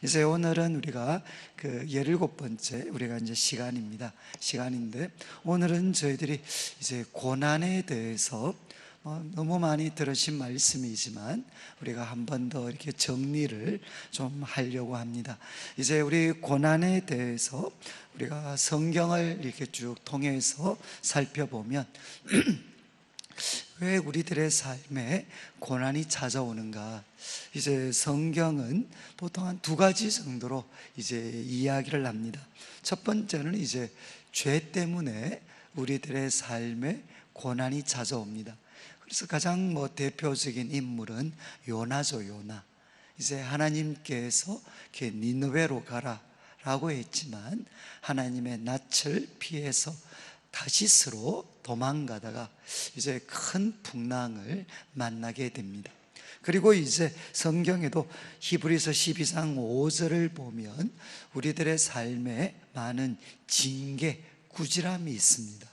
이제 오늘은 우리가 그 17번째 우리가 이제 시간인데 오늘은 저희들이 이제 고난에 대해서 너무 많이 들으신 말씀이지만 우리가 한 번 더 이렇게 정리를 좀 하려고 합니다. 이제 우리 고난에 대해서 우리가 성경을 이렇게 쭉 통해서 살펴보면 왜 우리들의 삶에 고난이 찾아오는가? 이제 성경은 보통 한 두 가지 정도로 이제 이야기를 합니다. 첫 번째는 이제 죄 때문에 우리들의 삶에 고난이 찾아옵니다. 그래서 가장 대표적인 인물은 요나죠, 요나. 이제 하나님께서 니느웨로 가라라고 했지만 하나님의 낯을 피해서 다시스로 도망가다가 이제 큰 풍랑을 만나게 됩니다. 그리고 이제 성경에도 히브리서 12장 5절을 보면 우리들의 삶에 많은 징계, 꾸지람이 있습니다.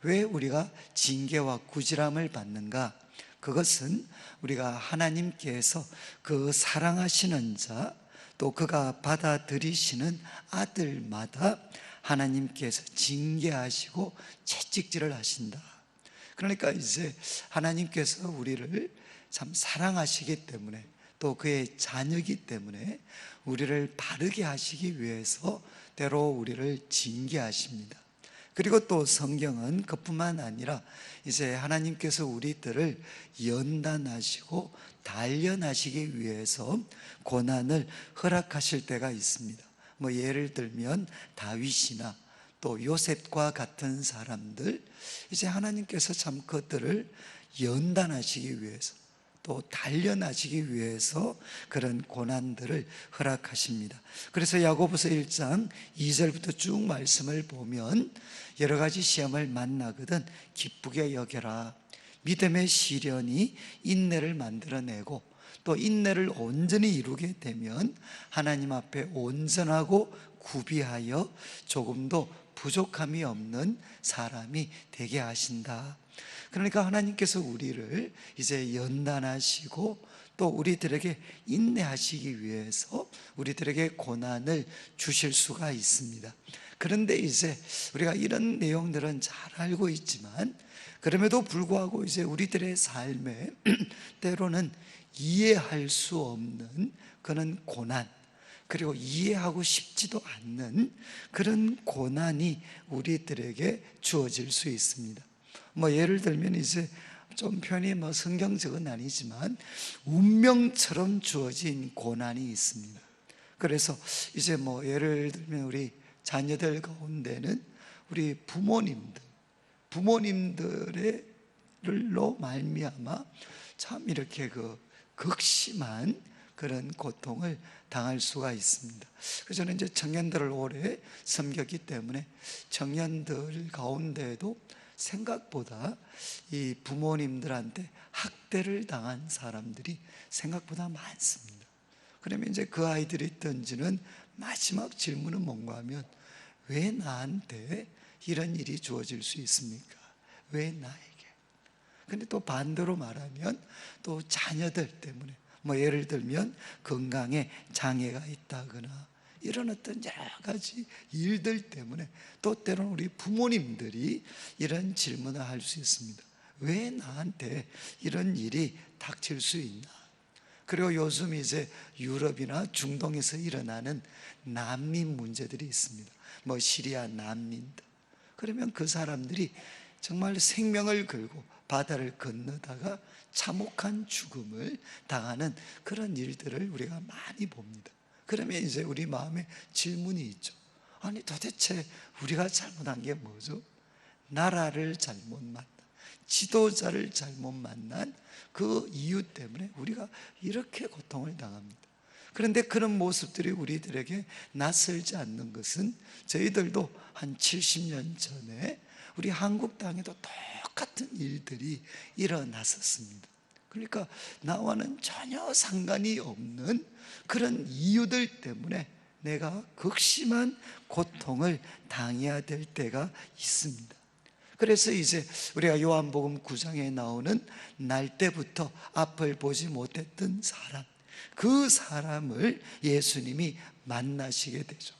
왜 우리가 징계와 꾸지람을 받는가? 그것은 우리가 하나님께서 그 사랑하시는 자, 또 그가 받아들이시는 아들마다 하나님께서 징계하시고 채찍질을 하신다. 그러니까 이제 하나님께서 우리를 참 사랑하시기 때문에 또 그의 자녀이기 때문에 우리를 바르게 하시기 위해서 때로 우리를 징계하십니다. 그리고 또 성경은 그뿐만 아니라 이제 하나님께서 우리들을 연단하시고 단련하시기 위해서 고난을 허락하실 때가 있습니다. 예를 들면 다윗이나 또 요셉과 같은 사람들, 이제 하나님께서 참 그들을 연단하시기 위해서 또 단련하시기 위해서 그런 고난들을 허락하십니다. 그래서 야고보서 1장 2절부터 쭉 말씀을 보면 여러 가지 시험을 만나거든 기쁘게 여겨라. 믿음의 시련이 인내를 만들어내고 또 인내를 온전히 이루게 되면 하나님 앞에 온전하고 구비하여 조금도 부족함이 없는 사람이 되게 하신다. 그러니까 하나님께서 우리를 이제 연단하시고 또 우리들에게 인내하시기 위해서 우리들에게 고난을 주실 수가 있습니다. 그런데 이제 우리가 이런 내용들은 잘 알고 있지만 그럼에도 불구하고 이제 우리들의 삶에 때로는 이해할 수 없는 그런 고난, 그리고 이해하고 싶지도 않는 그런 고난이 우리들에게 주어질 수 있습니다. 예를 들면 이제 좀 편히 성경적은 아니지만 운명처럼 주어진 고난이 있습니다. 그래서 이제 예를 들면 우리 자녀들 가운데는 우리 부모님들로 말미암아 참 이렇게 극심한 그런 고통을 당할 수가 있습니다. 그래서 저는 이제 청년들을 오래 섬겼기 때문에 청년들 가운데에도 생각보다 이 부모님들한테 학대를 당한 사람들이 생각보다 많습니다. 그러면 이제 그 아이들이 던지는 마지막 질문은 뭔가 하면 왜 나한테 이런 일이 주어질 수 있습니까? 왜 나에게? 근데 또 반대로 말하면 또 자녀들 때문에 예를 들면 건강에 장애가 있다거나 이런 어떤 여러 가지 일들 때문에 또 때로는 우리 부모님들이 이런 질문을 할 수 있습니다. 왜 나한테 이런 일이 닥칠 수 있나? 그리고 요즘 이제 유럽이나 중동에서 일어나는 난민 문제들이 있습니다. 시리아 난민들. 그러면 그 사람들이 정말 생명을 걸고 바다를 건너다가 참혹한 죽음을 당하는 그런 일들을 우리가 많이 봅니다. 그러면 이제 우리 마음에 질문이 있죠. 아니 도대체 우리가 잘못한 게 뭐죠? 나라를 잘못 만난, 지도자를 잘못 만난 그 이유 때문에 우리가 이렇게 고통을 당합니다. 그런데 그런 모습들이 우리들에게 낯설지 않는 것은 저희들도 한 70년 전에 우리 한국 땅에도 똑같은 일들이 일어났었습니다. 그러니까 나와는 전혀 상관이 없는 그런 이유들 때문에 내가 극심한 고통을 당해야 될 때가 있습니다. 그래서 이제 우리가 요한복음 9장에 나오는 날 때부터 앞을 보지 못했던 사람, 그 사람을 예수님이 만나시게 되죠.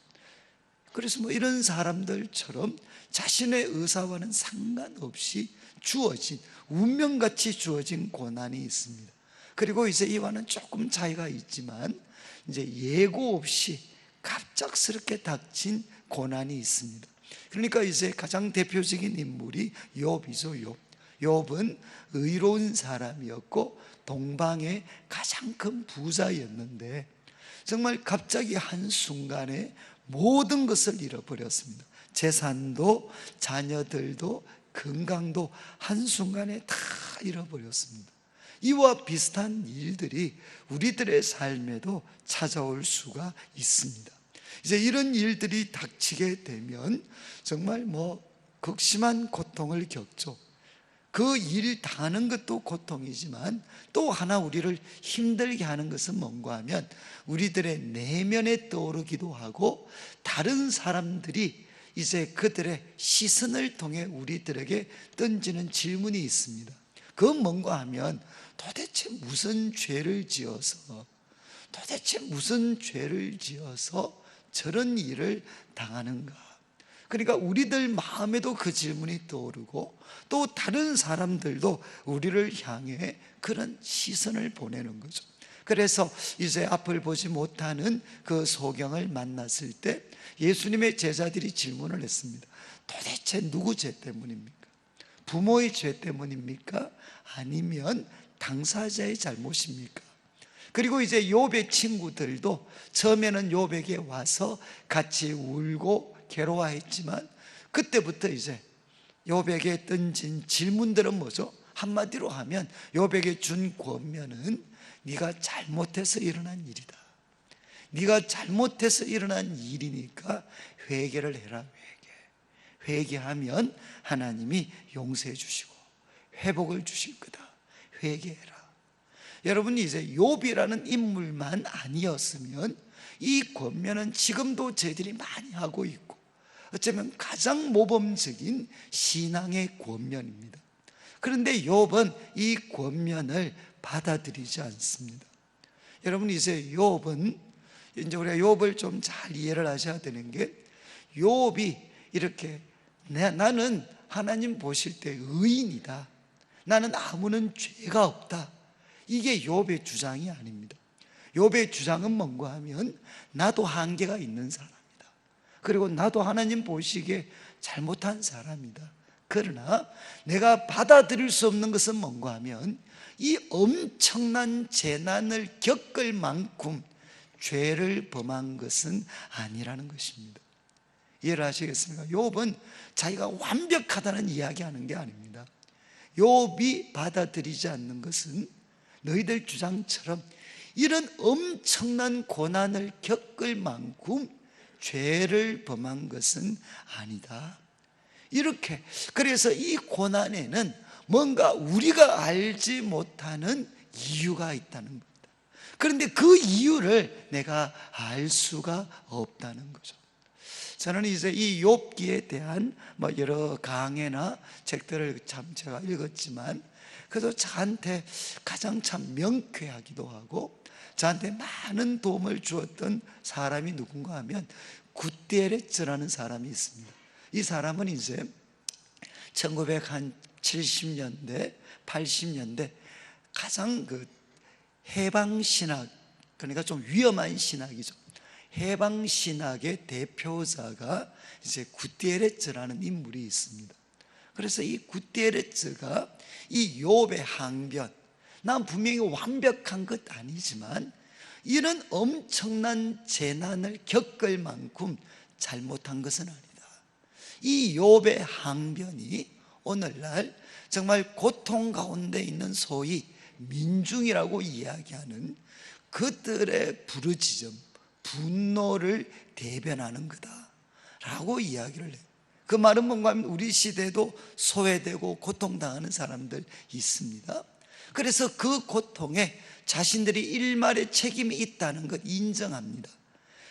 그래서 이런 사람들처럼 자신의 의사와는 상관없이 주어진, 운명같이 주어진 고난이 있습니다. 그리고 이제 이와는 조금 차이가 있지만 이제 예고 없이 갑작스럽게 닥친 고난이 있습니다. 그러니까 이제 가장 대표적인 인물이 욥이죠. 욥은 의로운 사람이었고 동방의 가장 큰 부자였는데 정말 갑자기 한순간에 모든 것을 잃어버렸습니다. 재산도 자녀들도 건강도 한순간에 다 잃어버렸습니다. 이와 비슷한 일들이 우리들의 삶에도 찾아올 수가 있습니다. 이제 이런 일들이 닥치게 되면 정말 극심한 고통을 겪죠. 그 일 당하는 것도 고통이지만 또 하나 우리를 힘들게 하는 것은 뭔가 하면 우리들의 내면에 떠오르기도 하고 다른 사람들이 이제 그들의 시선을 통해 우리들에게 던지는 질문이 있습니다. 그건 뭔가 하면 도대체 무슨 죄를 지어서 저런 일을 당하는가? 그러니까 우리들 마음에도 그 질문이 떠오르고 또 다른 사람들도 우리를 향해 그런 시선을 보내는 거죠. 그래서 이제 앞을 보지 못하는 그 소경을 만났을 때 예수님의 제자들이 질문을 했습니다. 도대체 누구 죄 때문입니까? 부모의 죄 때문입니까? 아니면 당사자의 잘못입니까? 그리고 이제 욥의 친구들도 처음에는 욥에게 와서 같이 울고 괴로워했지만 그때부터 이제 욥에게 던진 질문들은 뭐죠? 한마디로 하면 욥에게 준 권면은 네가 잘못해서 일어난 일이다. 네가 잘못해서 일어난 일이니까 회개를 해라. 회개하면 하나님이 용서해 주시고 회복을 주실 거다. 회개해라. 여러분 이제 욥이라는 인물만 아니었으면 이 권면은 지금도 저희들이 많이 하고 있고 어쩌면 가장 모범적인 신앙의 권면입니다. 그런데 욥은 이 권면을 받아들이지 않습니다. 여러분 이제 욥은 이제 우리가 욥을 좀 잘 이해를 하셔야 되는 게 욥이 이렇게 나는 하나님 보실 때 의인이다. 나는 아무런 죄가 없다. 이게 욥의 주장이 아닙니다. 욥의 주장은 뭔가 하면 나도 한계가 있는 사람이다. 그리고 나도 하나님 보시기에 잘못한 사람이다. 그러나 내가 받아들일 수 없는 것은 뭔가 하면 이 엄청난 재난을 겪을 만큼 죄를 범한 것은 아니라는 것입니다. 이해를 하시겠습니까? 욥은 자기가 완벽하다는 이야기하는 게 아닙니다. 욥이 받아들이지 않는 것은 너희들 주장처럼 이런 엄청난 고난을 겪을 만큼 죄를 범한 것은 아니다. 이렇게 그래서 이 고난에는 뭔가 우리가 알지 못하는 이유가 있다는 겁니다. 그런데 그 이유를 내가 알 수가 없다는 거죠. 저는 이제 이 욥기에 대한 여러 강해나 책들을 참 제가 읽었지만 그래서 저한테 가장 참 명쾌하기도 하고 저한테 많은 도움을 주었던 사람이 누군가 하면 굿디에레츠라는 사람이 있습니다. 이 사람은 이제 1970년대, 80년대 가장 해방신학, 그러니까 좀 위험한 신학이죠. 해방신학의 대표자가 이제 굿디에레츠라는 인물이 있습니다. 그래서 이 굿디에레츠가 이 욥의 항변, 난 분명히 완벽한 것 아니지만 이런 엄청난 재난을 겪을 만큼 잘못한 것은 아니다. 이 욥의 항변이 오늘날 정말 고통 가운데 있는 소위 민중이라고 이야기하는 그들의 부르짖음, 분노를 대변하는 거다라고 이야기를 해요. 그 말은 뭔가 하면 우리 시대에도 소외되고 고통당하는 사람들 있습니다. 그래서 그 고통에 자신들이 일말의 책임이 있다는 것 인정합니다.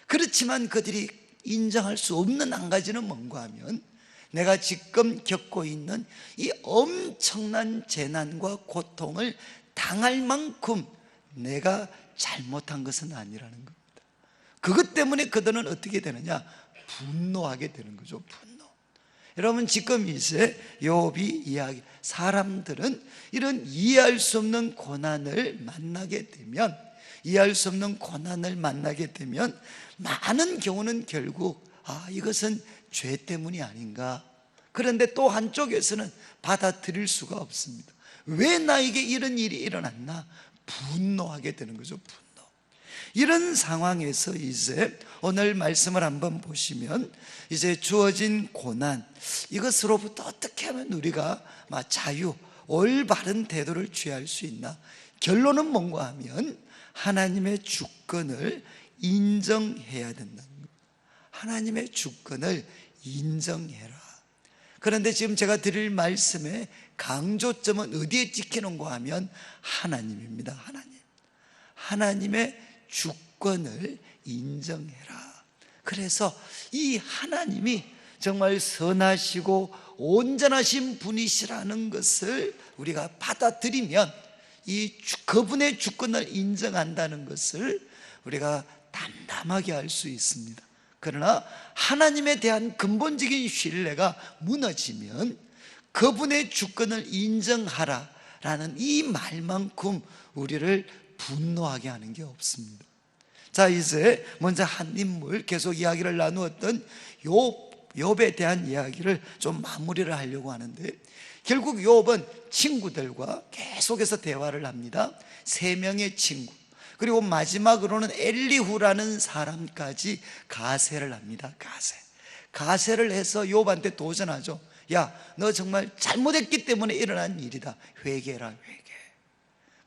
그렇지만 그들이 인정할 수 없는 한 가지는 뭔가 하면 내가 지금 겪고 있는 이 엄청난 재난과 고통을 당할 만큼 내가 잘못한 것은 아니라는 겁니다. 그것 때문에 그들은 어떻게 되느냐? 분노하게 되는 거죠. 분노. 여러분, 지금 이제 욥이 이야기, 사람들은 이런 이해할 수 없는 고난을 만나게 되면, 많은 경우는 결국 이것은 죄 때문이 아닌가. 그런데 또 한쪽에서는 받아들일 수가 없습니다. 왜 나에게 이런 일이 일어났나? 분노하게 되는 거죠. 분노. 이런 상황에서 이제 오늘 말씀을 한번 보시면, 이제 주어진 고난, 이것으로부터 어떻게 하면 우리가 자유, 올바른 태도를 취할 수 있나? 결론은 뭔가 하면 하나님의 주권을 인정해야 된다는 거예요. 하나님의 주권을 인정해라. 그런데 지금 제가 드릴 말씀의 강조점은 어디에 찍히는가 하면 하나님입니다. 하나님의 주권을 인정해라. 그래서 이 하나님이 정말 선하시고 온전하신 분이시라는 것을 우리가 받아들이면, 그분의 주권을 인정한다는 것을 우리가 담담하게 할 수 있습니다. 그러나 하나님에 대한 근본적인 신뢰가 무너지면 그분의 주권을 인정하라라는 이 말만큼 우리를 분노하게 하는 게 없습니다. 자, 이제 먼저 한 인물, 계속 이야기를 나누었던 욥에 대한 이야기를 좀 마무리를 하려고 하는데, 결국 욥은 친구들과 계속해서 대화를 합니다. 3명의 친구, 그리고 마지막으로는 엘리후라는 사람까지 가세를 합니다. 가세를 해서 욥한테 도전하죠. 야, 너 정말 잘못했기 때문에 일어난 일이다. 회개해라, 회개.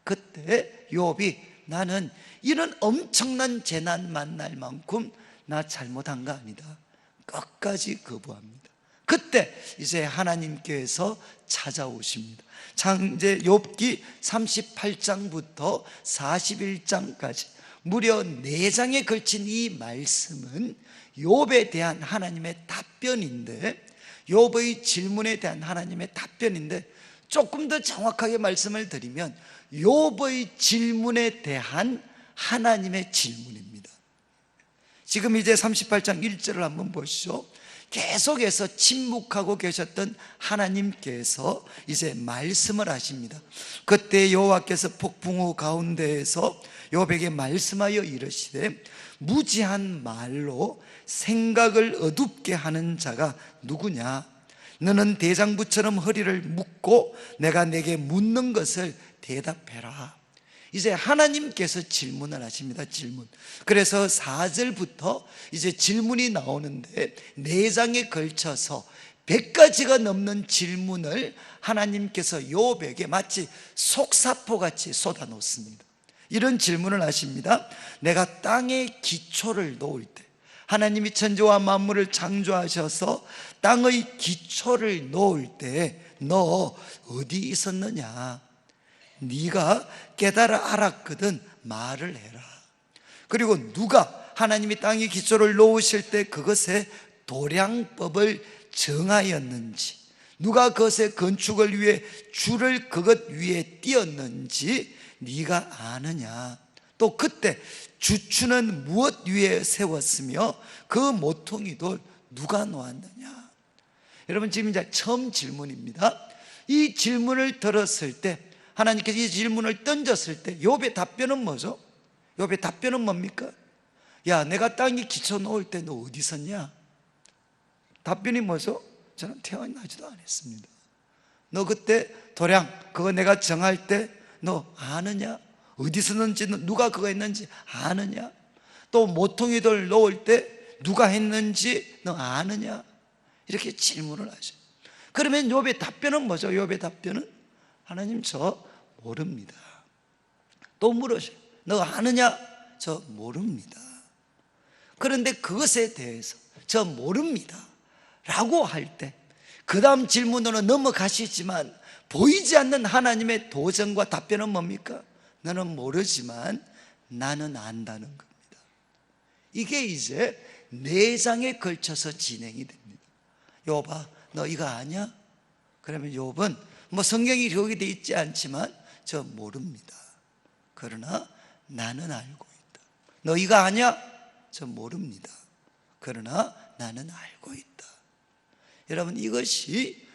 그때 욥이 나는 이런 엄청난 재난 만날 만큼 나 잘못한 거 아니다. 끝까지 거부합니다. 그때 이제 하나님께서 찾아오십니다. 창세 욥기 38장부터 41장까지 무려 4장에 걸친 이 말씀은 욥에 대한 하나님의 답변인데, 욥의 질문에 대한 하나님의 답변인데, 조금 더 정확하게 말씀을 드리면 욥의 질문에 대한 하나님의 질문입니다. 지금 이제 38장 1절을 한번 보시죠. 계속해서 침묵하고 계셨던 하나님께서 이제 말씀을 하십니다. 그때 여호와께서 폭풍우 가운데에서 욥에게 말씀하여 이르시되, 무지한 말로 생각을 어둡게 하는 자가 누구냐? 너는 대장부처럼 허리를 묶고 내가 내게 묻는 것을 대답해라. 이제 하나님께서 질문을 하십니다. 질문. 그래서 4절부터 이제 질문이 나오는데 4장에 걸쳐서 100가지가 넘는 질문을 하나님께서 욥에게 마치 속사포같이 쏟아놓습니다. 이런 질문을 하십니다. 내가 땅에 기초를 놓을 때, 하나님이 천지와 만물을 창조하셔서 땅의 기초를 놓을 때 너 어디 있었느냐? 네가 깨달아 알았거든 말을 해라. 그리고 누가 하나님이 땅의 기초를 놓으실 때 그것의 도량법을 정하였는지, 누가 그것의 건축을 위해 줄을 그것 위에 띄었는지 네가 아느냐? 또 그때 주추는 무엇 위에 세웠으며 그 모퉁이 돌 누가 놓았느냐? 여러분, 지금 이제 처음 질문입니다. 이 질문을 들었을 때, 하나님께서 이 질문을 던졌을 때 욥의 답변은 뭐죠? 욥의 답변은 뭡니까? 야, 내가 땅에 기초 놓을 때 너 어디 있었냐? 답변이 뭐죠? 저는 태어나지도 않았습니다. 너 그때 도량 그거 내가 정할 때 너 아느냐? 어디 있었는지, 누가 그거 했는지 아느냐? 또 모퉁이 돌 놓을 때 누가 했는지 너 아느냐? 이렇게 질문을 하죠. 그러면 욥의 답변은 뭐죠? 욥의 답변은 하나님 저 모릅니다. 또 물으셔. 너 아느냐? 저 모릅니다. 그런데 그것에 대해서 저 모릅니다 라고 할 때 그 다음 질문으로 넘어가시지만 보이지 않는 하나님의 도전과 답변은 뭡니까? 너는 모르지만 나는 안다는 겁니다. 이게 이제 4장에 걸쳐서 진행이 됩니다. 욥아, 너 이거 아냐? 그러면 욥은 성경이 기록이 되어 있지 않지만 저 모릅니다. 그러나 나는 알고 있다. 너희가 아냐? 저 모릅니다. 그러나 나는 알고 있다. 여러분, 이것이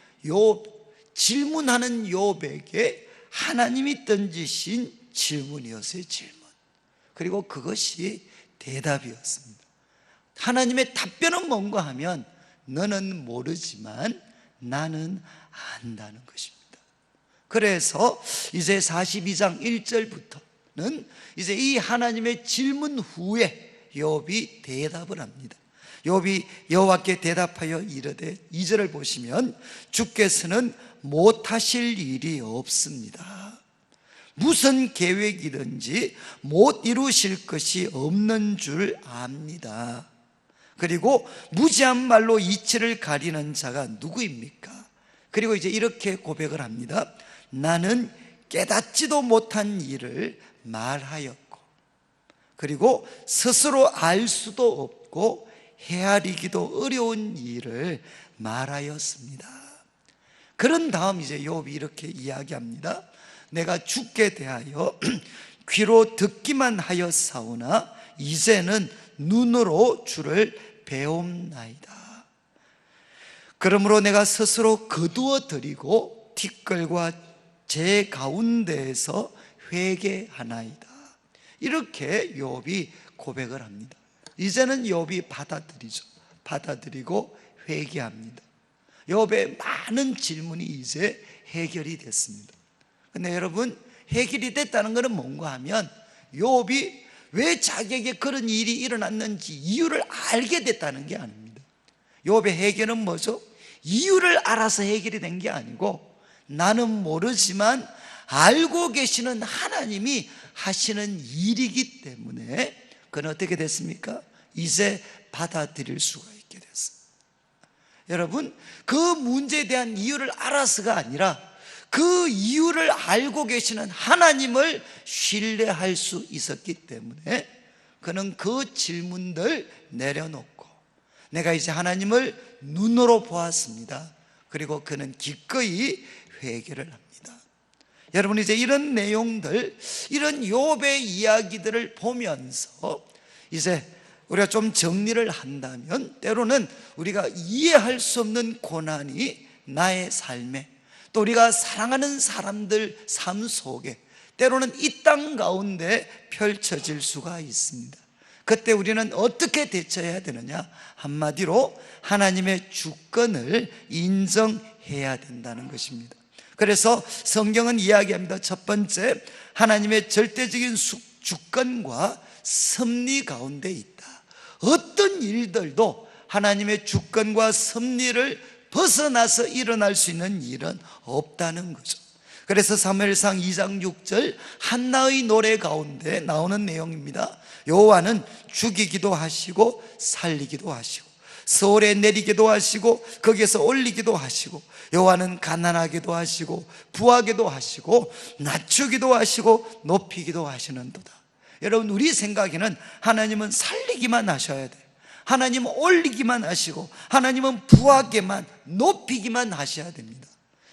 질문하는 욥에게 하나님이 던지신 질문이었어요. 질문. 그리고 그것이 대답이었습니다. 하나님의 답변은 뭔가 하면 너는 모르지만 나는 안다는 것입니다. 그래서 이제 42장 1절부터는 이제 이 하나님의 질문 후에 욥이 대답을 합니다. 욥이 여호와께 대답하여 이르되, 2절을 보시면 주께서는 못하실 일이 없습니다. 무슨 계획이든지 못 이루실 것이 없는 줄 압니다. 그리고 무지한 말로 이치를 가리는 자가 누구입니까? 그리고 이제 이렇게 고백을 합니다. 나는 깨닫지도 못한 일을 말하였고, 그리고 스스로 알 수도 없고 헤아리기도 어려운 일을 말하였습니다. 그런 다음 이제 욥이 이렇게 이야기합니다. 내가 주께 대하여 귀로 듣기만 하였사오나 이제는 눈으로 주를 배움나이다. 그러므로 내가 스스로 거두어 드리고 티끌과 제 가운데에서 회개하나이다. 이렇게 욥이 고백을 합니다. 이제는 욥이 받아들이고 회개합니다. 욥의 많은 질문이 이제 해결이 됐습니다. 근데 여러분, 해결이 됐다는 것은 뭔가 하면 욥이 왜 자기에게 그런 일이 일어났는지 이유를 알게 됐다는 게 아닙니다. 욥의 해결은 뭐죠? 이유를 알아서 해결이 된 게 아니고, 나는 모르지만 알고 계시는 하나님이 하시는 일이기 때문에 그건 어떻게 됐습니까? 이제 받아들일 수가 있게 됐어요. 여러분, 그 문제에 대한 이유를 알아서가 아니라 그 이유를 알고 계시는 하나님을 신뢰할 수 있었기 때문에 그는 그 질문들 내려놓고, 내가 이제 하나님을 눈으로 보았습니다. 그리고 그는 기꺼이 회개를 합니다. 여러분, 이제 이런 내용들, 이런 욥의 이야기들을 보면서 이제 우리가 좀 정리를 한다면, 때로는 우리가 이해할 수 없는 고난이 나의 삶에, 또 우리가 사랑하는 사람들 삶 속에, 때로는 이 땅 가운데 펼쳐질 수가 있습니다. 그때 우리는 어떻게 대처해야 되느냐? 한마디로 하나님의 주권을 인정해야 된다는 것입니다. 그래서 성경은 이야기합니다. 첫 번째, 하나님의 절대적인 주권과 섭리 가운데 있다. 어떤 일들도 하나님의 주권과 섭리를 벗어나서 일어날 수 있는 일은 없다는 거죠. 그래서 사무엘상 2장 6절 한나의 노래 가운데 나오는 내용입니다. 여호와는 죽이기도 하시고 살리기도 하시고 서울에 내리기도 하시고 거기에서 올리기도 하시고, 여호와는 가난하게도 하시고 부하게도 하시고 낮추기도 하시고 높이기도 하시는도다. 여러분, 우리 생각에는 하나님은 살리기만 하셔야 돼요. 하나님은 올리기만 하시고 하나님은 부하게만 높이기만 하셔야 됩니다.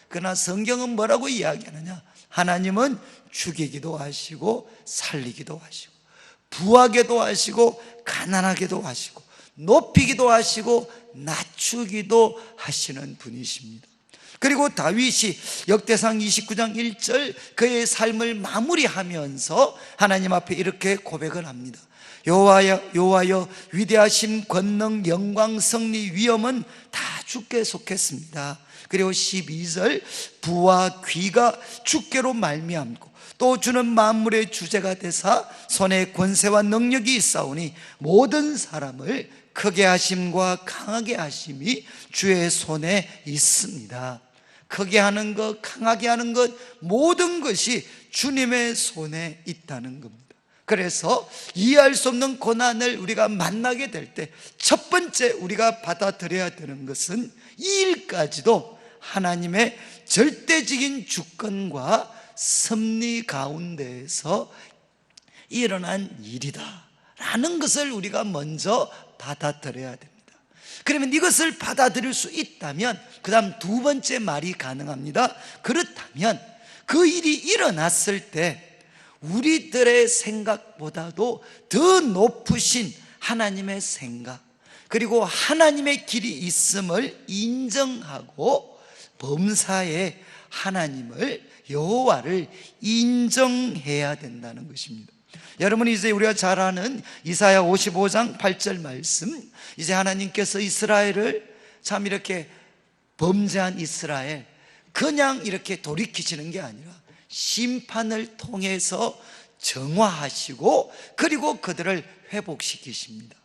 그러나 성경은 뭐라고 이야기하느냐? 하나님은 죽이기도 하시고 살리기도 하시고 부하게도 하시고 가난하게도 하시고 높이기도 하시고 낮추기도 하시는 분이십니다. 그리고 다윗이 역대상 29장 1절 그의 삶을 마무리하면서 하나님 앞에 이렇게 고백을 합니다. 여호와여, 위대하신 권능, 영광, 승리, 위엄은 다 주께 속했습니다. 그리고 12절 부와 귀가 주께로 말미암고 또 주는 만물의 주제가 되사 손에 권세와 능력이 있사오니 모든 사람을 크게 하심과 강하게 하심이 주의 손에 있습니다. 크게 하는 것, 강하게 하는 것, 모든 것이 주님의 손에 있다는 겁니다. 그래서 이해할 수 없는 고난을 우리가 만나게 될 때 첫 번째 우리가 받아들여야 되는 것은 이 일까지도 하나님의 절대적인 주권과 섭리 가운데에서 일어난 일이다 라는 것을 우리가 먼저 받아들여야 됩니다. 그러면 이것을 받아들일 수 있다면 그 다음 두 번째 말이 가능합니다. 그렇다면 그 일이 일어났을 때 우리들의 생각보다도 더 높으신 하나님의 생각, 그리고 하나님의 길이 있음을 인정하고 범사에 하나님을, 여호와를 인정해야 된다는 것입니다. 여러분이 이제 우리가 잘 아는 이사야 55장 8절 말씀, 이제 하나님께서 이스라엘을 참 이렇게 범죄한 이스라엘 그냥 이렇게 돌이키시는 게 아니라 심판을 통해서 정화하시고 그리고 그들을 회복시키십니다.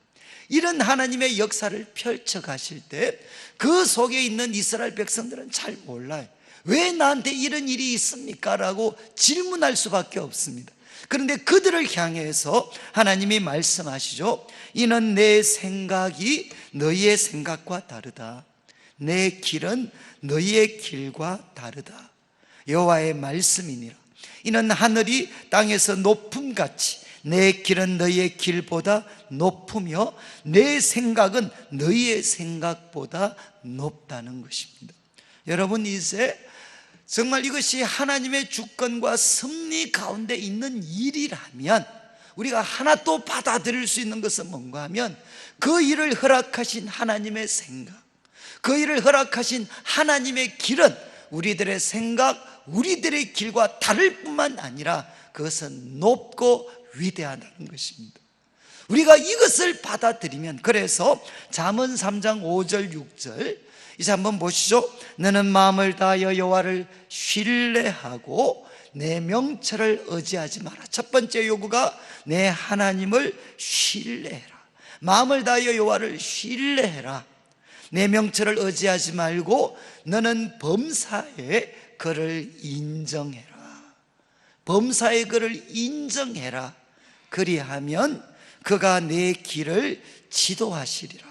이런 하나님의 역사를 펼쳐 가실 때 그 속에 있는 이스라엘 백성들은 잘 몰라요. 왜 나한테 이런 일이 있습니까? 라고 질문할 수밖에 없습니다. 그런데 그들을 향해서 하나님이 말씀하시죠. 이는 내 생각이 너희의 생각과 다르다. 내 길은 너희의 길과 다르다. 여호와의 말씀이니라. 이는 하늘이 땅에서 높음같이 내 길은 너희의 길보다 높으며 내 생각은 너희의 생각보다 높다는 것입니다. 여러분, 이제 정말 이것이 하나님의 주권과 섭리 가운데 있는 일이라면 우리가 하나 또 받아들일 수 있는 것은 뭔가 하면 그 일을 허락하신 하나님의 생각, 그 일을 허락하신 하나님의 길은 우리들의 생각, 우리들의 길과 다를 뿐만 아니라 그것은 높고 위대하다는 것입니다. 우리가 이것을 받아들이면, 그래서 잠언 3장 5절 6절 이제 한번 보시죠. 너는 마음을 다하여 여호와를 신뢰하고 내 명철을 의지하지 마라. 첫 번째 요구가 내 하나님을 신뢰해라. 마음을 다하여 여호와를 신뢰해라. 내 명철을 의지하지 말고 너는 범사에 그를 인정해라. 범사에 그를 인정해라. 그리하면 그가 내 길을 지도하시리라.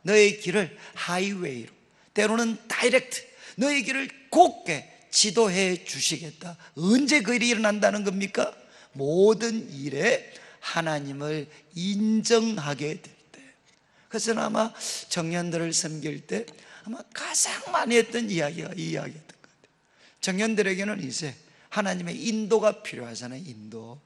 너의 길을 하이웨이로, 때로는 다이렉트, 너의 길을 곧게 지도해 주시겠다. 언제 그 일이 일어난다는 겁니까? 모든 일에 하나님을 인정하게 될 때. 그래서 아마 청년들을 섬길 때 아마 가장 많이 했던 이야기가 이 이야기였던 것 같아요. 청년들에게는 이제 하나님의 인도가 필요하잖아요. 인도.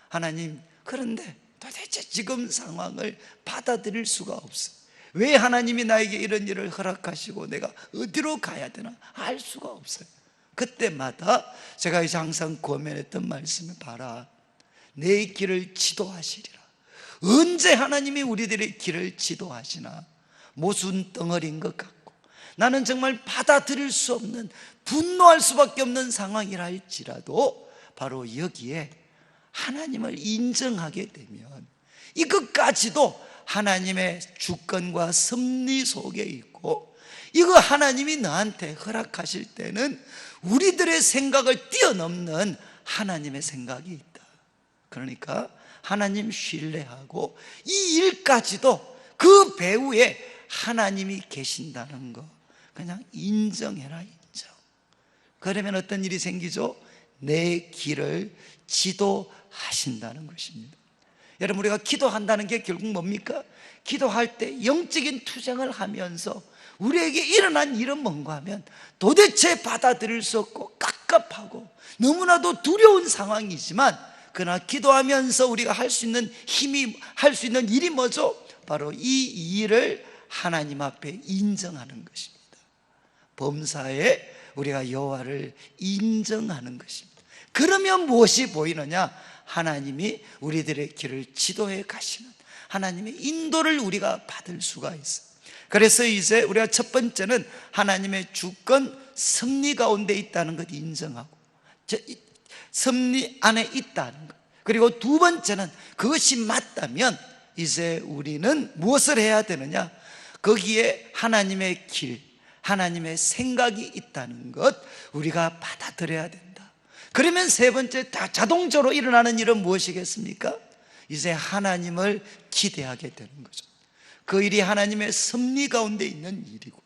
하나님, 그런데 도대체 지금 상황을 받아들일 수가 없어요. 왜 하나님이 나에게 이런 일을 허락하시고 내가 어디로 가야 되나 알 수가 없어요. 그때마다 제가 이제 항상 고민했던 말씀을 봐라. 내 길을 지도하시리라. 언제 하나님이 우리들의 길을 지도하시나? 모순 덩어리인 것 같고 나는 정말 받아들일 수 없는, 분노할 수밖에 없는 상황이라 할지라도 바로 여기에 하나님을 인정하게 되면 이것까지도 하나님의 주권과 섭리 속에 있고, 이거 하나님이 나한테 허락하실 때는 우리들의 생각을 뛰어넘는 하나님의 생각이 있다. 그러니까 하나님 신뢰하고 이 일까지도 그 배후에 하나님이 계신다는 거 그냥 인정해라. 인정. 그러면 어떤 일이 생기죠? 내 길을 지도하신다는 것입니다. 여러분, 우리가 기도한다는 게 결국 뭡니까? 기도할 때 영적인 투쟁을 하면서 우리에게 일어난 일은 뭔가 하면 도대체 받아들일 수 없고 깝깝하고 너무나도 두려운 상황이지만, 그러나 기도하면서 우리가 할 수 있는 힘이, 할 수 있는 일이 뭐죠? 바로 이 일을 하나님 앞에 인정하는 것입니다. 범사에 우리가 여호와를 인정하는 것입니다. 그러면 무엇이 보이느냐? 하나님이 우리들의 길을 지도해 가시는 하나님의 인도를 우리가 받을 수가 있어요. 그래서 이제 우리가 첫 번째는 하나님의 주권, 섭리 가운데 있다는 것 인정하고, 섭리 안에 있다는 것. 그리고 두 번째는 그것이 맞다면 이제 우리는 무엇을 해야 되느냐? 거기에 하나님의 길, 하나님의 생각이 있다는 것 우리가 받아들여야 된다. 그러면 세 번째, 다 자동적으로 일어나는 일은 무엇이겠습니까? 이제 하나님을 기대하게 되는 거죠. 그 일이 하나님의 섭리 가운데 있는 일이고,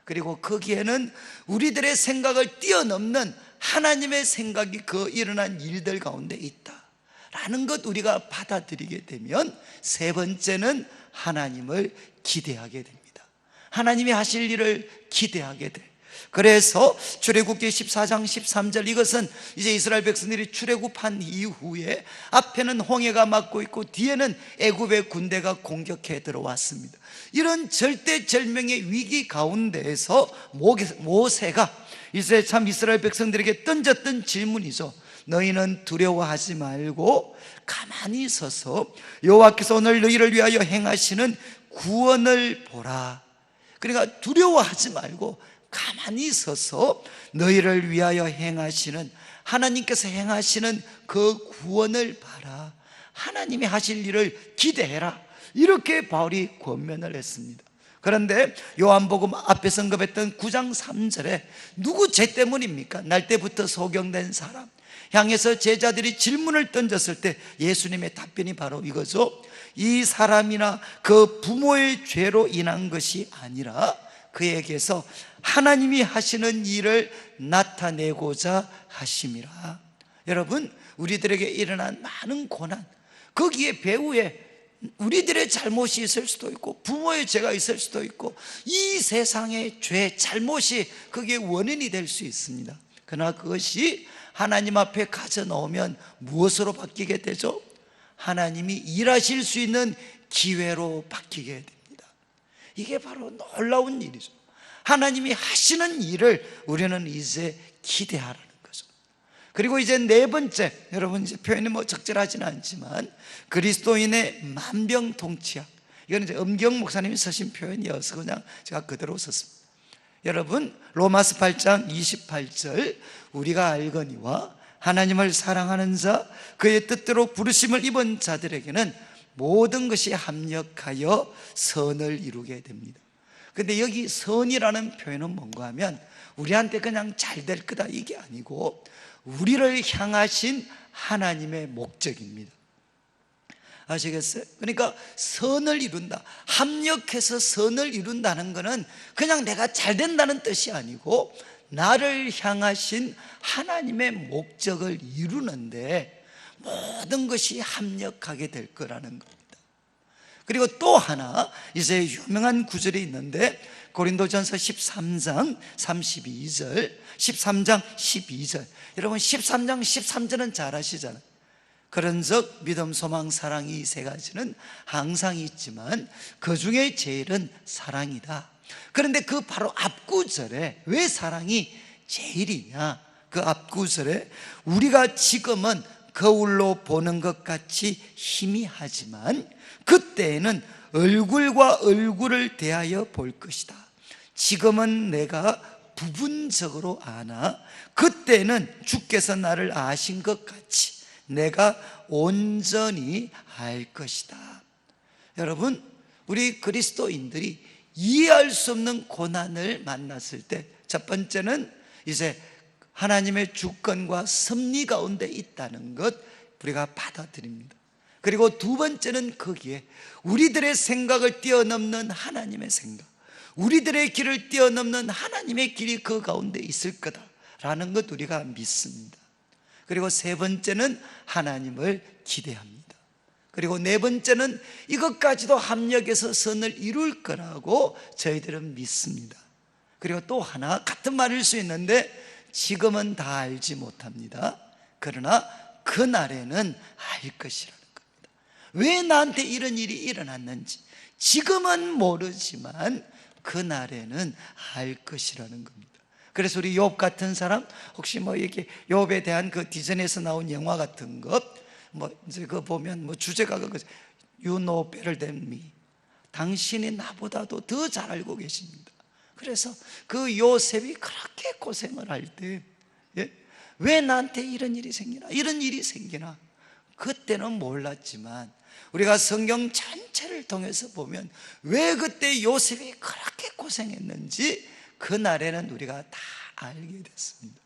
그리고 거기에는 우리들의 생각을 뛰어넘는 하나님의 생각이 그 일어난 일들 가운데 있다라는 것 우리가 받아들이게 되면 세 번째는 하나님을 기대하게 됩니다. 하나님이 하실 일을 기대하게 돼. 그래서 출애굽기 14장 13절, 이것은 이제 이스라엘 백성들이 출애굽한 이후에 앞에는 홍해가 막고 있고 뒤에는 애굽의 군대가 공격해 들어왔습니다. 이런 절대절명의 위기 가운데에서 모세가 이제 참 이스라엘 백성들에게 던졌던 질문이죠. 너희는 두려워하지 말고 가만히 서서 여호와께서 오늘 너희를 위하여 행하시는 구원을 보라. 그러니까 두려워하지 말고 가만히 서서 너희를 위하여 행하시는, 하나님께서 행하시는 그 구원을 봐라. 하나님이 하실 일을 기대해라. 이렇게 바울이 권면을 했습니다. 그런데 요한복음 앞에 언급했던 9장 3절에 누구 죄 때문입니까? 날 때부터 소경된 사람 향해서 제자들이 질문을 던졌을 때 예수님의 답변이 바로 이거죠. 이 사람이나 그 부모의 죄로 인한 것이 아니라 그에게서 하나님이 하시는 일을 나타내고자 하심이라. 여러분, 우리들에게 일어난 많은 고난, 거기에 배후에 우리들의 잘못이 있을 수도 있고 부모의 죄가 있을 수도 있고 이 세상의 죄, 잘못이 그게 원인이 될 수 있습니다. 그러나 그것이 하나님 앞에 가져 놓으면 무엇으로 바뀌게 되죠? 하나님이 일하실 수 있는 기회로 바뀌게 됩니다. 이게 바로 놀라운 일이죠. 하나님이 하시는 일을 우리는 이제 기대하라는 거죠. 그리고 이제 네 번째, 여러분 이제 표현이 뭐 적절하지는 않지만 그리스도인의 만병통치약, 이건 이제 엄경 목사님이 쓰신 표현이어서 그냥 제가 그대로 썼습니다. 여러분, 로마서 8장 28절, 우리가 알거니와 하나님을 사랑하는 자, 그의 뜻대로 부르심을 입은 자들에게는 모든 것이 합력하여 선을 이루게 됩니다. 근데 여기 선이라는 표현은 뭔가 하면 우리한테 그냥 잘 될 거다 이게 아니고 우리를 향하신 하나님의 목적입니다. 아시겠어요? 그러니까 선을 이룬다, 합력해서 선을 이룬다는 것은 그냥 내가 잘 된다는 뜻이 아니고 나를 향하신 하나님의 목적을 이루는데 모든 것이 합력하게 될 거라는 겁니다. 그리고 또 하나 이제 유명한 구절이 있는데 고린도전서 13장 32절, 13장 12절. 여러분 13장 13절은 잘 아시잖아요. 그런즉 믿음, 소망, 사랑, 이 세 가지는 항상 있지만 그 중에 제일은 사랑이다. 그런데 그 바로 앞구절에 왜 사랑이 제일이냐? 그 앞구절에 우리가 지금은 거울로 보는 것 같이 희미하지만 그때에는 얼굴과 얼굴을 대하여 볼 것이다. 지금은 내가 부분적으로 아나 그때는 주께서 나를 아신 것 같이 내가 온전히 알 것이다. 여러분, 우리 그리스도인들이 이해할 수 없는 고난을 만났을 때 첫 번째는 이제 하나님의 주권과 섭리 가운데 있다는 것 우리가 받아들입니다. 그리고 두 번째는 거기에 우리들의 생각을 뛰어넘는 하나님의 생각, 우리들의 길을 뛰어넘는 하나님의 길이 그 가운데 있을 거다라는 것 우리가 믿습니다. 그리고 세 번째는 하나님을 기대합니다. 그리고 네 번째는 이것까지도 합력해서 선을 이룰 거라고 저희들은 믿습니다. 그리고 또 하나 같은 말일 수 있는데 지금은 다 알지 못합니다. 그러나 그날에는 알 것이라는 겁니다. 왜 나한테 이런 일이 일어났는지 지금은 모르지만 그날에는 알 것이라는 겁니다. 그래서 우리 욥 같은 사람, 혹시 뭐 이렇게 욥에 대한 그 디즈니에서 나온 영화 같은 것, 뭐 이제 그거 보면 뭐 주제가 그거죠. You know better than me. 당신이 나보다도 더 잘 알고 계십니다. 그래서 그 요셉이 그렇게 고생을 할 때, 왜 나한테 이런 일이 생기나, 이런 일이 생기나, 그때는 몰랐지만 우리가 성경 전체를 통해서 보면 왜 그때 요셉이 그렇게 고생했는지 그날에는 우리가 다 알게 됐습니다.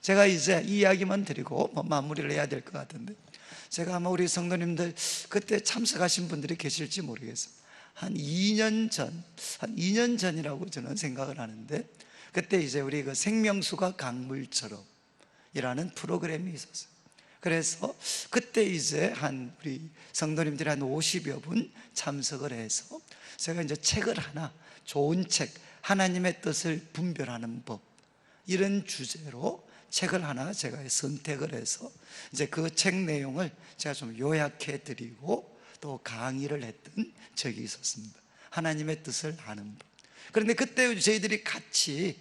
제가 이제 이 이야기만 드리고 뭐 마무리를 해야 될 것 같은데, 제가 아마 우리 성도님들 그때 참석하신 분들이 계실지 모르겠습니다. 한 2년 전이라고 저는 생각을 하는데, 그때 이제 우리 그 생명수가 강물처럼 이라는 프로그램이 있었어요. 그래서 그때 이제 한 우리 성도님들이 한 50여 분 참석을 해서 제가 이제 책을 하나, 좋은 책 하나님의 뜻을 분별하는 법, 이런 주제로 책을 하나 제가 선택을 해서 이제 그 책 내용을 제가 좀 요약해 드리고 또 강의를 했던 적이 있었습니다. 하나님의 뜻을 아는 법. 그런데 그때 저희들이 같이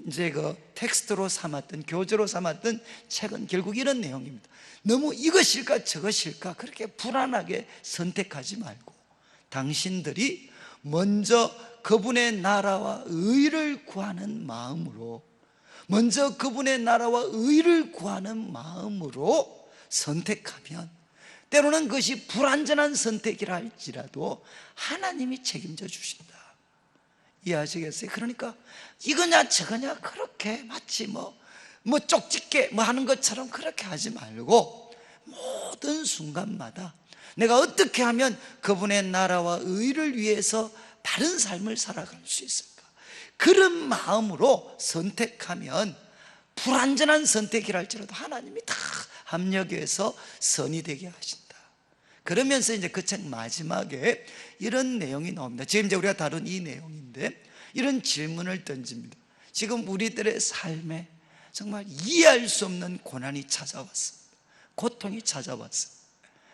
이제 그 텍스트로 삼았던, 교재로 삼았던 책은 결국 이런 내용입니다. 너무 이것일까 저것일까 그렇게 불안하게 선택하지 말고 당신들이 먼저 그분의 나라와 의를 구하는 마음으로, 먼저 그분의 나라와 의를 구하는 마음으로 선택하면, 때로는 그것이 불완전한 선택이라 할지라도 하나님이 책임져 주신다. 이해하시겠어요? 그러니까 이거냐 저거냐 그렇게 마치 뭐 쪽집게 하는 것처럼 그렇게 하지 말고, 모든 순간마다 내가 어떻게 하면 그분의 나라와 의를 위해서 바른 삶을 살아갈 수 있을까, 그런 마음으로 선택하면 불완전한 선택이라 할지라도 하나님이 다 합력해서 선이 되게 하신다. 그러면서 이제 그 책 마지막에 이런 내용이 나옵니다. 지금 이제 우리가 다룬 이 내용인데 이런 질문을 던집니다. 지금 우리들의 삶에 정말 이해할 수 없는 고난이 찾아왔습니다. 고통이 찾아왔습니다.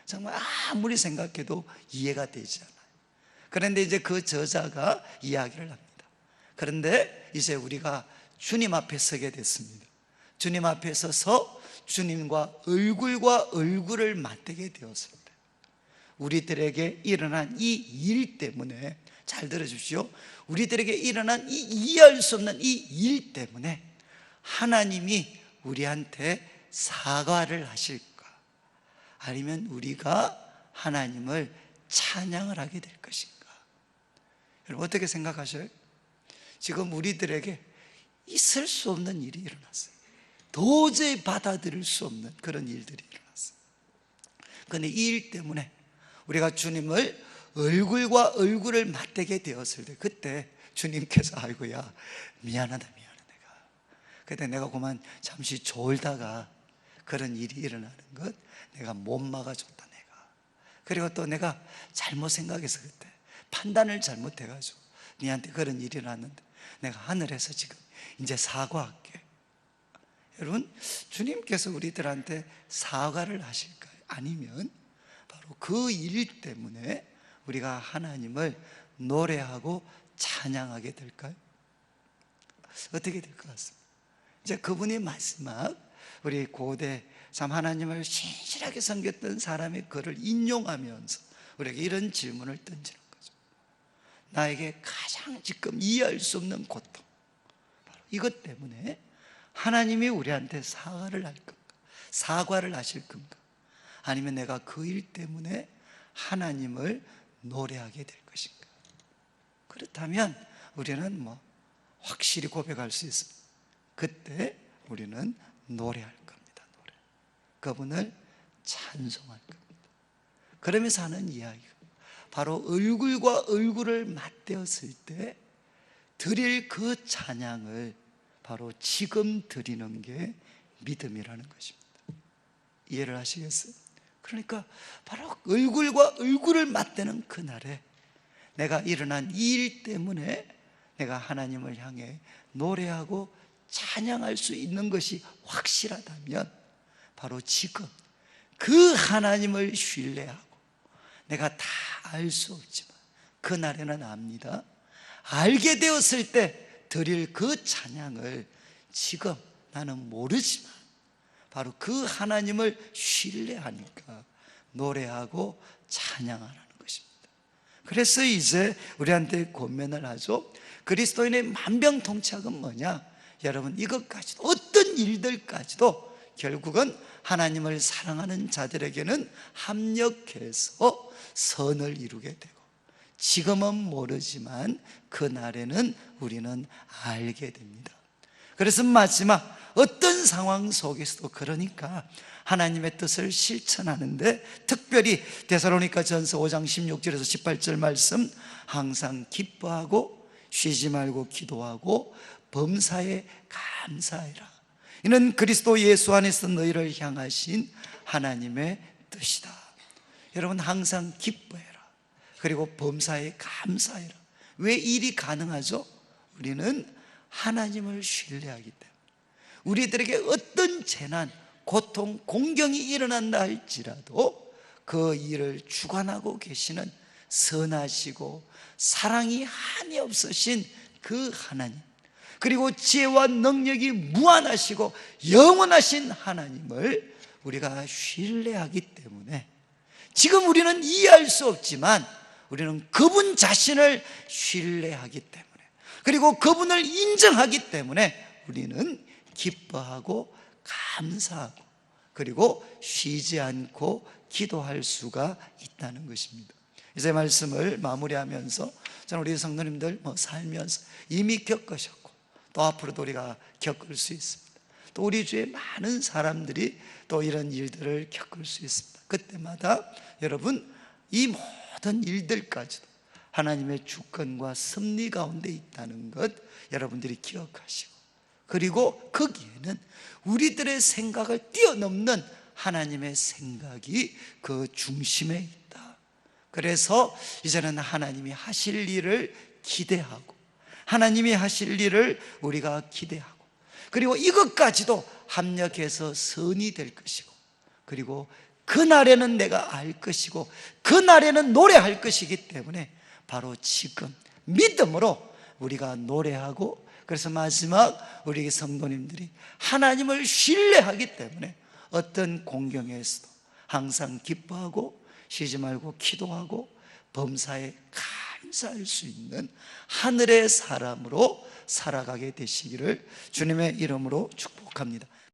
정말 아무리 생각해도 이해가 되지 않아요. 그런데 이제 그 저자가 이야기를 합니다. 그런데 이제 우리가 주님 앞에 서게 됐습니다. 주님 앞에 서서 주님과 얼굴을 맞대게 되었을 때 우리들에게 일어난 이 일 때문에, 잘 들어주십시오, 우리들에게 일어난 이 이해할 수 없는 이 일 때문에 하나님이 우리한테 사과를 하실까, 아니면 우리가 하나님을 찬양을 하게 될 것인가? 여러분 어떻게 생각하셔요? 지금 우리들에게 있을 수 없는 일이 일어났어요. 도저히 받아들일 수 없는 그런 일들이 일어났어요. 그런데 이 일 때문에 우리가 주님을 얼굴과 얼굴을 맞대게 되었을 때, 그때 주님께서 아이고야 미안하다 내가 그때 내가 그만 잠시 졸다가 그런 일이 일어나는 것 내가 못 막아줬다 내가. 그리고 또 내가 잘못 생각해서 그때 판단을 잘못해가지고 니한테 그런 일이 일어났는데 내가 하늘에서 지금 이제 사과할게. 여러분 주님께서 우리들한테 사과를 하실까요? 아니면 바로 그 일 때문에 우리가 하나님을 노래하고 찬양하게 될까요? 어떻게 될 것 같습니다. 이제 그분이 마지막 우리 고대 참 하나님을 신실하게 섬겼던 사람의 글을 인용하면서 우리에게 이런 질문을 던지는 거죠. 나에게 가장 지금 이해할 수 없는 고통, 바로 이것 때문에 하나님이 우리한테 사과를 할 건가? 사과를 하실 건가? 아니면 내가 그 일 때문에 하나님을 노래하게 될 것인가? 그렇다면 우리는 확실히 고백할 수 있습니다. 그때 우리는 노래할 겁니다. 노래. 그분을 찬송할 겁니다. 그러면서 하는 이야기가 바로 얼굴과 얼굴을 맞대었을 때 드릴 그 찬양을 바로 지금 드리는 게 믿음이라는 것입니다. 이해를 하시겠어요? 그러니까 바로 얼굴과 얼굴을 맞대는 그날에 내가 일어난 이 일 때문에 내가 하나님을 향해 노래하고 찬양할 수 있는 것이 확실하다면 바로 지금 그 하나님을 신뢰하고, 내가 다 알 수 없지만 그날에는 압니다. 알게 되었을 때 드릴 그 찬양을 지금 나는 모르지만 바로 그 하나님을 신뢰하니까 노래하고 찬양하라는 것입니다. 그래서 이제 우리한테 권면을 하죠. 그리스도인의 만병통치약은 뭐냐? 여러분 이것까지도, 어떤 일들까지도 결국은 하나님을 사랑하는 자들에게는 합력해서 선을 이루게 되고, 지금은 모르지만 그날에는 우리는 알게 됩니다. 그래서 마지막 어떤 상황 속에서도 그러니까 하나님의 뜻을 실천하는데, 특별히 데살로니가전서 5장 16절에서 18절 말씀, 항상 기뻐하고 쉬지 말고 기도하고 범사에 감사해라. 이는 그리스도 예수 안에서 너희를 향하신 하나님의 뜻이다. 여러분 항상 기뻐해라. 그리고 범사에 감사해라. 왜 일이 가능하죠? 우리는 하나님을 신뢰하기 때문에 우리들에게 어떤 재난, 고통, 공경이 일어난다 할지라도 그 일을 주관하고 계시는 선하시고 사랑이 한이 없으신 그 하나님, 그리고 지혜와 능력이 무한하시고 영원하신 하나님을 우리가 신뢰하기 때문에 지금 우리는 이해할 수 없지만 우리는 그분 자신을 신뢰하기 때문에, 그리고 그분을 인정하기 때문에 우리는 기뻐하고 감사하고 그리고 쉬지 않고 기도할 수가 있다는 것입니다. 이제 말씀을 마무리하면서 저는 우리 성도님들 살면서 이미 겪으셨고 또 앞으로도 우리가 겪을 수 있습니다. 또 우리 주위에 많은 사람들이 또 이런 일들을 겪을 수 있습니다. 그때마다 여러분 이 모든 일들까지도 하나님의 주권과 섭리 가운데 있다는 것 여러분들이 기억하시고, 그리고 거기에는 우리들의 생각을 뛰어넘는 하나님의 생각이 그 중심에 있다. 그래서 이제는 하나님이 하실 일을 기대하고 하나님이 하실 일을 우리가 기대하고, 그리고 이것까지도 합력해서 선이 될 것이고, 그리고 그날에는 내가 알 것이고 그날에는 노래할 것이기 때문에 바로 지금 믿음으로 우리가 노래하고, 그래서 마지막 우리 성도님들이 하나님을 신뢰하기 때문에 어떤 공경에서도 항상 기뻐하고 쉬지 말고 기도하고 범사에 감사할 수 있는 하늘의 사람으로 살아가게 되시기를 주님의 이름으로 축복합니다.